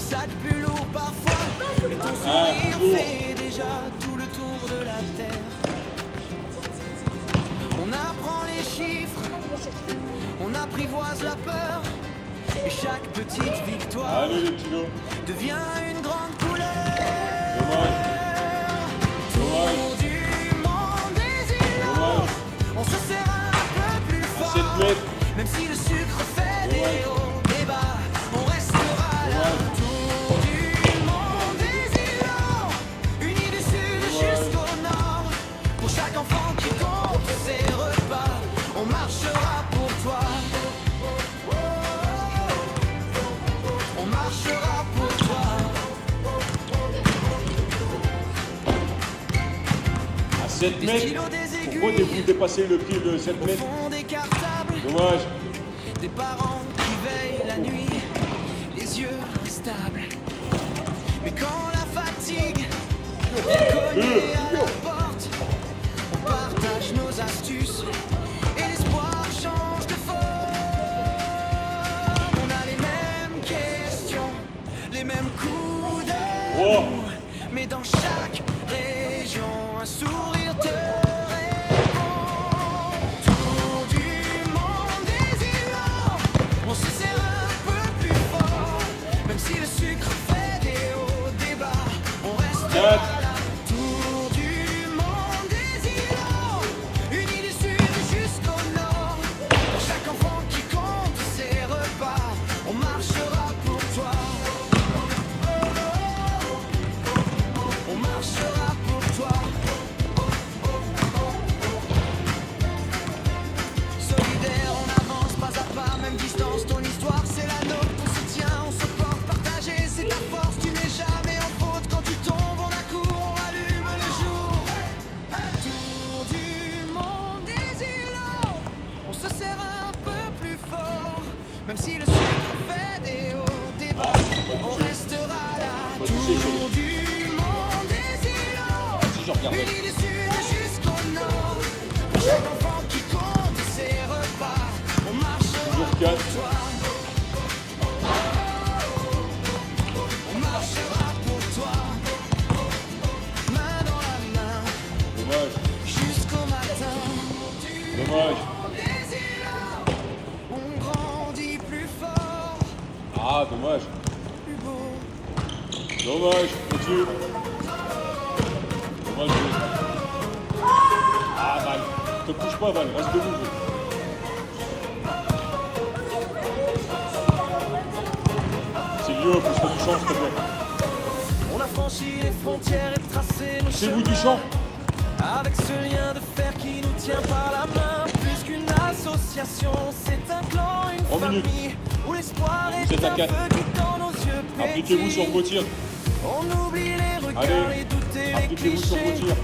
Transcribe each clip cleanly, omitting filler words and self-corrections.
sac plus lourd parfois, et ton sourire fait déjà tout le tour de la terre. On apprend les chiffres, on apprivoise la peur, et chaque petite victoire devient une grande couleur. Tour du monde des îlots, on se serre un peu plus fort, même si le sucre fait des hauts, des bas, on restera là. Tour du monde des îlots, unis du sud jusqu'au nord, pour chaque enfant qui compte ses repas, on marchera pour toi. On marchera pour toi. À 7 mètres, pourquoi vous dépassez le pied de 7 mètres? Dommage. Des parents qui veillent la nuit, les yeux instables. Mais quand la fatigue vient cogner à la porte, on partage nos astuces et l'espoir change de forme. On a les mêmes questions, les mêmes coups de mou, mais dans chaque région, un sourire te répond. Tour du monde des îlots, on se serre un peu plus fort, même si le sucre fait des hauts, des bas, on restera là. Tour du monde des îlots, unis du sud jusqu'au nord, pour chaque enfant qui compte ses repas, on marchera pour toi. On marchera pour toi. Solidaire, on avance pas à pas, même distance, ton histoire c'est la nôtre, on se tient, on se porte, partagé, c'est ta force, tu n'es jamais en faute, quand tu tombes on accourt, on rallume le jour. Tour du monde des îlots, on se serre un peu plus fort, même si le sucre fait des hauts, des bas, on restera là. Tour du monde des îlots, unis du sud jusqu'au nord, pour chaque enfant qui compte ses repas, on marchera pour toi. On marchera pour toi, main dans la main, Dommage. jusqu'au matin. Dommage. Des îlots, on grandit plus fort, Ah, dommage. plus beau. Dommage. Continue. Dommage. Ah, Val. Te couche pas, Val. Reste debout. C'est Lio, faut se faire du champ, s'il te plaît. On a franchi les frontières et tracé nos C'est vous du champ. avec ce lien de fer qui nous tient par la main. Plus qu'une association, c'est un clan, une 3 minutes. famille, où l'espoir Vous est êtes à un 4. feu qui dans nos yeux Appliquez-vous sur vos tirs. On oublie les regards, Allez. les doutes et les Appliquez-vous sur vos clichés. tirs.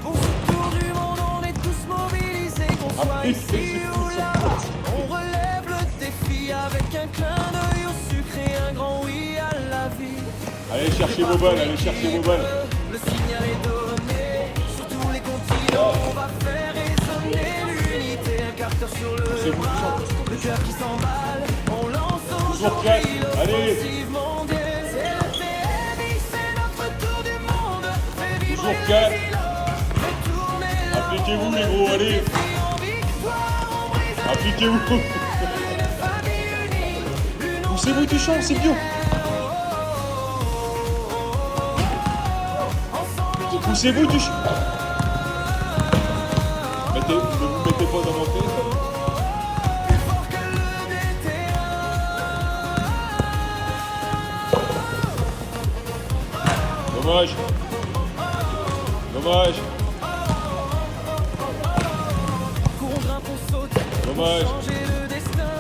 Pour ce tour du monde, on est tous mobilisés, qu'on soit ici ou là. On relève le défi avec un clin d'œil au sucre et un grand oui à la vie. Allez chercher vos balles, allez chercher vos balles. Le signal est donné, sur tous les continents, on va faire résonner l'unité. Un capteur sur le bras, le cœur qui s'emballe, on lance Toujours 4, aujourd'hui allez. l'offensive mondiale. C'est le TMI, c'est notre tour du monde. Fait vibrer Toujours les 4. îlots, fait tourner la Appliquez-vous les gros, allez. en victoire, on brise Appliquez-vous. une famille unie, une Poussez-vous du champ, c'est bien. Poussez-vous du champ. Ne vous mettez pas dans mon téléphone. plus fort que le vétéran. Dommage. Dommage. Qu'on grimpe, on saute, Dommage. changer le destin,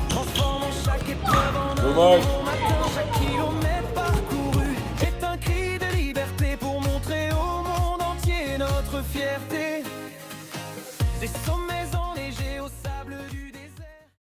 transformant chaque épreuve en un Dommage. bon matin. Chaque kilomètre parcouru est un cri de liberté pour montrer au monde entier notre fierté. Des sommets